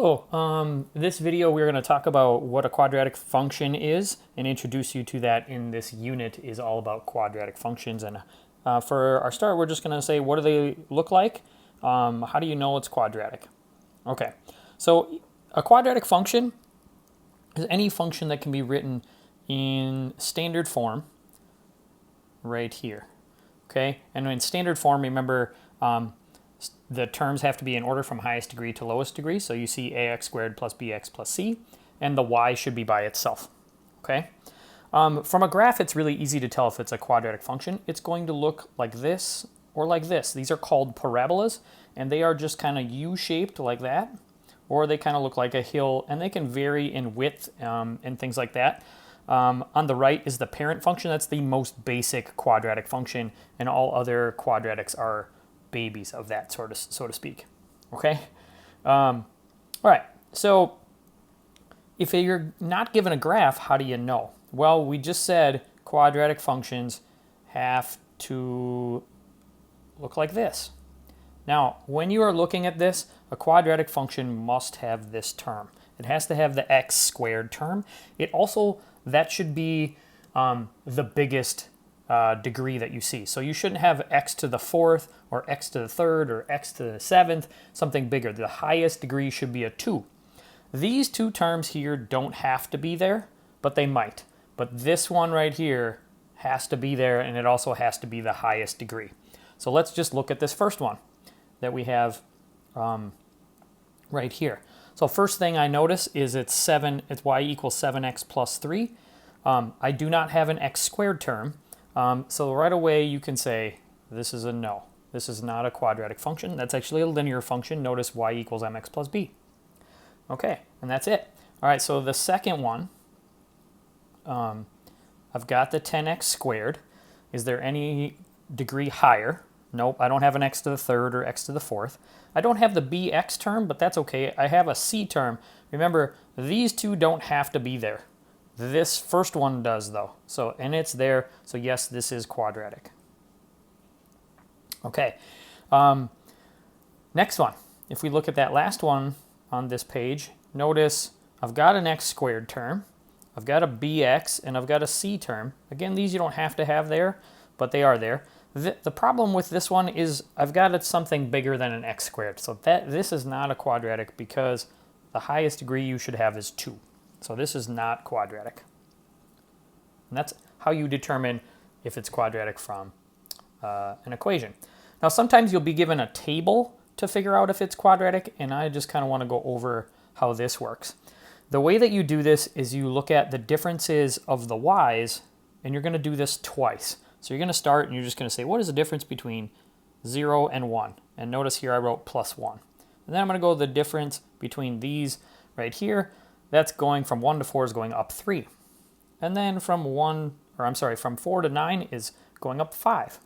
This video we're going to talk about what a quadratic function is and introduce you to that in this unit is all about quadratic functions. And for our start, we're just going to say, what do they look like? How do you know it's quadratic? Okay, so a quadratic function is any function that can be written in standard form right here. Okay, and in standard form, remember, the terms have to be in order from highest degree to lowest degree. So you see ax squared plus bx plus c, and the y should be by itself. Okay. From a graph, it's really easy to tell if it's a quadratic function. It's going to look like this or like this. These are called parabolas, and they are just kind of U-shaped like that, or they kind of look like a hill, and they can vary in width and things like that. On the right is the parent function. That's the most basic quadratic function, and all other quadratics are babies of that sort of, so to speak. Okay. All right. So if you're not given a graph, how do you know? Well, we just said quadratic functions have to look like this. Now, when you are looking at this, a quadratic function must have this term. It has to have the x squared term. It also, that should be the biggest degree that you see. So you shouldn't have x to the fourth or x to the third or x to the seventh, something bigger. The highest degree should be a 2. These two terms here don't have to be there, but they might. But this one right here has to be there, and it also has to be the highest degree. So let's just look at this first one that we have right here. So first thing I notice is it's y equals 7x plus 3. I do not have an x squared term. So right away you can say this is a no. This is not a quadratic function. That's actually a linear function. Notice y equals mx plus b. Okay, and that's it. All right, so the second one, I've got the 10x squared. Is there any degree higher? Nope, I don't have an x to the third or x to the fourth. I don't have the bx term, but that's okay. I have a c term. Remember, these two don't have to be there. This first one does though. So, and it's there. So yes, this is quadratic. Okay. Next one. If we look at that last one on this page, notice I've got an x squared term. I've got a bx and I've got a c term. Again, these you don't have to have there, but they are there. The problem with this one is I've got it something bigger than an x squared. So this is not a quadratic because the highest degree you should have is 2. So this is not quadratic. And that's how you determine if it's quadratic from an equation. Now sometimes you'll be given a table to figure out if it's quadratic, and I just kind of want to go over how this works. The way that you do this is you look at the differences of the y's, and you're going to do this twice. So you're going to start and you're just going to say, what is the difference between 0 and 1? And notice here I wrote plus 1. And then I'm going to go the difference between these right here. That's going from 1 to 4 is going up 3. And then from 4 to 9 is going up 5.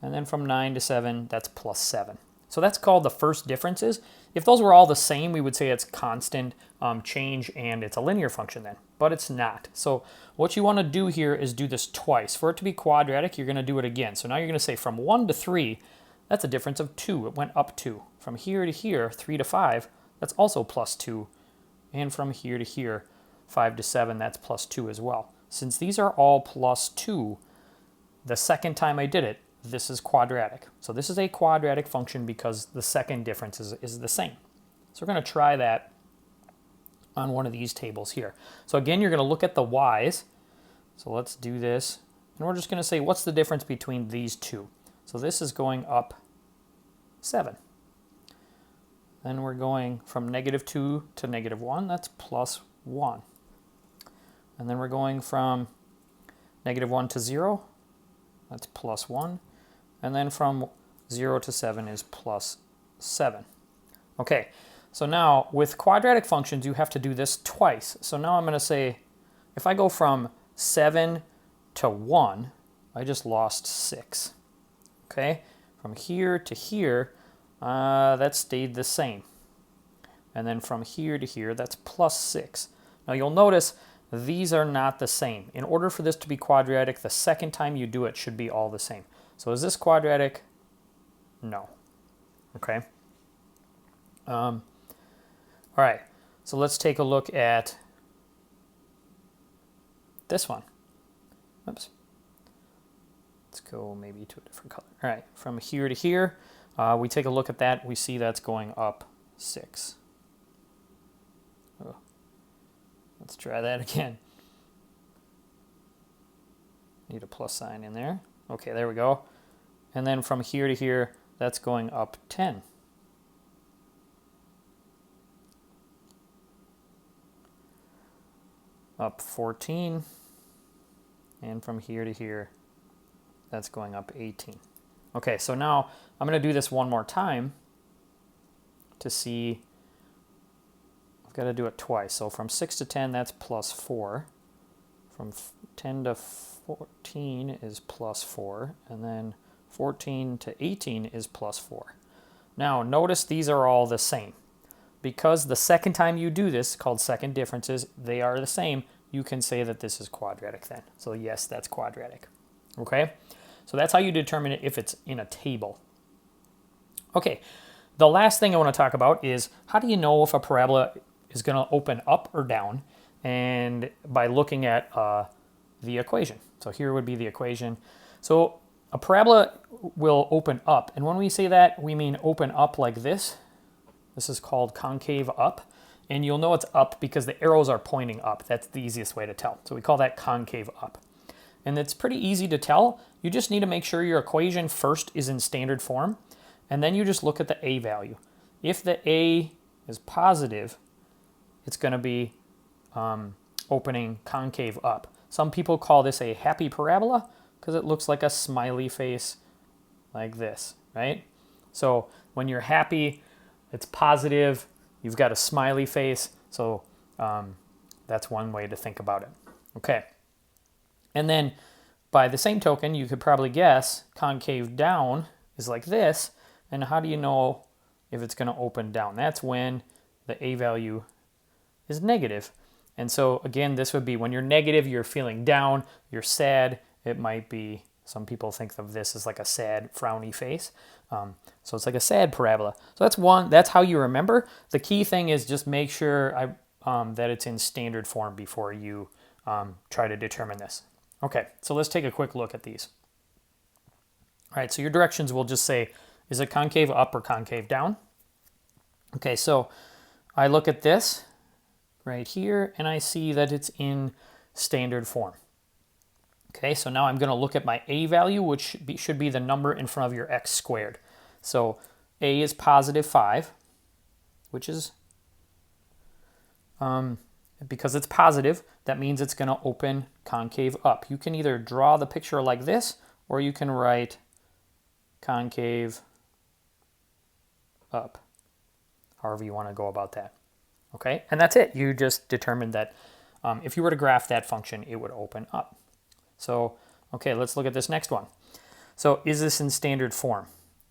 And then from 9 to 7, that's plus 7. So that's called the first differences. If those were all the same, we would say it's constant change and it's a linear function then, but it's not. So what you want to do here is do this twice. For it to be quadratic, you're going to do it again. So now you're going to say from 1 to 3, that's a difference of 2. It went up 2. From here to here, 3 to 5, that's also plus 2. And from here to here, 5 to 7, that's plus 2 as well. Since these are all plus 2, the second time I did it, this is quadratic. So this is a quadratic function because the second difference is the same. So we're going to try that on one of these tables here. So again, you're going to look at the y's. So let's do this. And we're just going to say, what's the difference between these two? So this is going up 7. Then we're going from -2 to -1. That's plus 1. And then we're going from -1 to 0. That's plus 1. And then from 0 to 7 is plus 7. Okay, so now with quadratic functions, you have to do this twice. So now I'm going to say, if I go from 7 to 1, I just lost 6. Okay, from here to here, that stayed the same. And then from here to here, that's plus 6. Now you'll notice these are not the same. In order for this to be quadratic, the second time you do it should be all the same. So is this quadratic? No. Okay. All right, so let's take a look at this one. Oops. Let's go maybe to a different color. All right, from here to here, we take a look at that. We see that's going up 6. Oh. Let's try that again. Need a plus sign in there. Okay, there we go. And then from here to here, that's going up 10. Up 14. And from here to here, that's going up 18. Okay, so now I'm going to do this one more time to see. I've got to do it twice. So from 6 to 10, that's plus 4. From 10 to 14 is plus 4. And then 14 to 18 is plus 4. Now, notice these are all the same. Because the second time you do this, called second differences, they are the same, you can say that this is quadratic then. So yes, that's quadratic. Okay? So that's how you determine it if it's in a table. Okay, the last thing I want to talk about is how do you know if a parabola is going to open up or down? And by looking at the equation. So here would be the equation. So a parabola will open up. And when we say that, we mean open up like this. This is called concave up. And you'll know it's up because the arrows are pointing up. That's the easiest way to tell. So we call that concave up. And it's pretty easy to tell. You just need to make sure your equation first is in standard form. And then you just look at the a value. If the a is positive, it's going to be opening concave up. Some people call this a happy parabola because it looks like a smiley face like this, right? So when you're happy, it's positive. You've got a smiley face. So that's one way to think about it. Okay. And then by the same token, you could probably guess concave down is like this. And how do you know if it's going to open down? That's when the a value is negative. And so again, this would be when you're negative, you're feeling down, you're sad. It might be, some people think of this as like a sad, frowny face. So it's like a sad parabola. So that's one, that's how you remember. The key thing is just make sure that it's in standard form before you try to determine this. Okay, so let's take a quick look at these. All right, so your directions will just say, is it concave up or concave down? Okay, so I look at this right here, and I see that it's in standard form. Okay, so now I'm going to look at my a value, which should be the number in front of your x squared. So a is positive 5, which is, because it's positive, that means it's going to open concave up. You can either draw the picture like this, or you can write concave up, however you want to go about that. Okay, and that's it. You just determined that if you were to graph that function, it would open up. So, okay, let's look at this next one. So is this in standard form?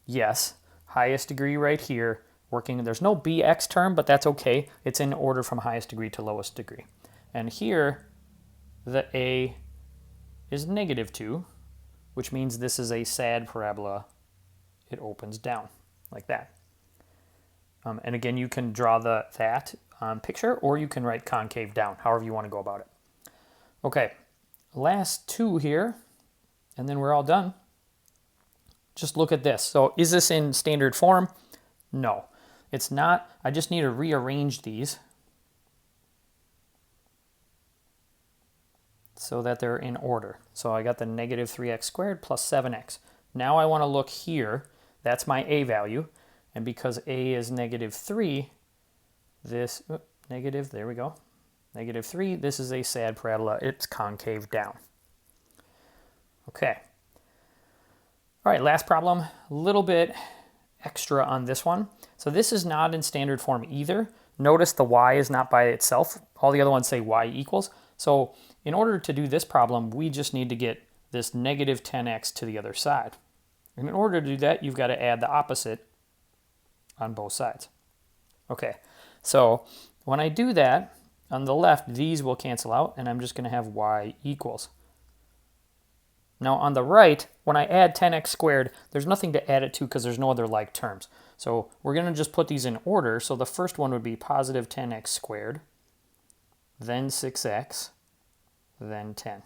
Yes. Highest degree right here, working, there's no bx term, but that's okay. It's in order from highest degree to lowest degree. And here, the a is -2, which means this is a sad parabola. It opens down like that. And again, you can draw that picture, or you can write concave down, however you want to go about it. Okay, last two here, and then we're all done. Just look at this. So is this in standard form? No, it's not. I just need to rearrange these so that they're in order. So I got the -3x squared plus 7x. Now I want to look here. That's my a value. And because a is -3, this, negative, there we go, -3, this is a sad parabola. It's concave down. Okay. All right, last problem, a little bit extra on this one. So this is not in standard form either. Notice the y is not by itself. All the other ones say y equals. So in order to do this problem, we just need to get this -10x to the other side. And in order to do that, you've got to add the opposite on both sides. Okay, so when I do that, on the left, these will cancel out, and I'm just going to have y equals. Now on the right, when I add 10x squared, there's nothing to add it to because there's no other like terms. So we're going to just put these in order. So the first one would be positive 10x squared, then 6x, then 10.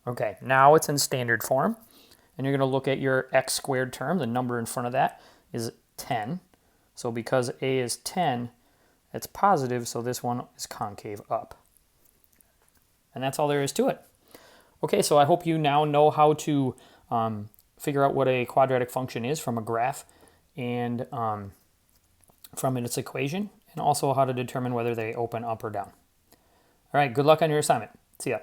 Okay, now it's in standard form. And you're going to look at your x squared term. The number in front of that is 10. So because a is 10, it's positive, so this one is concave up. And that's all there is to it. Okay, so I hope you now know how to figure out what a quadratic function is from a graph and from its equation, and also how to determine whether they open up or down. All right, good luck on your assignment. See ya.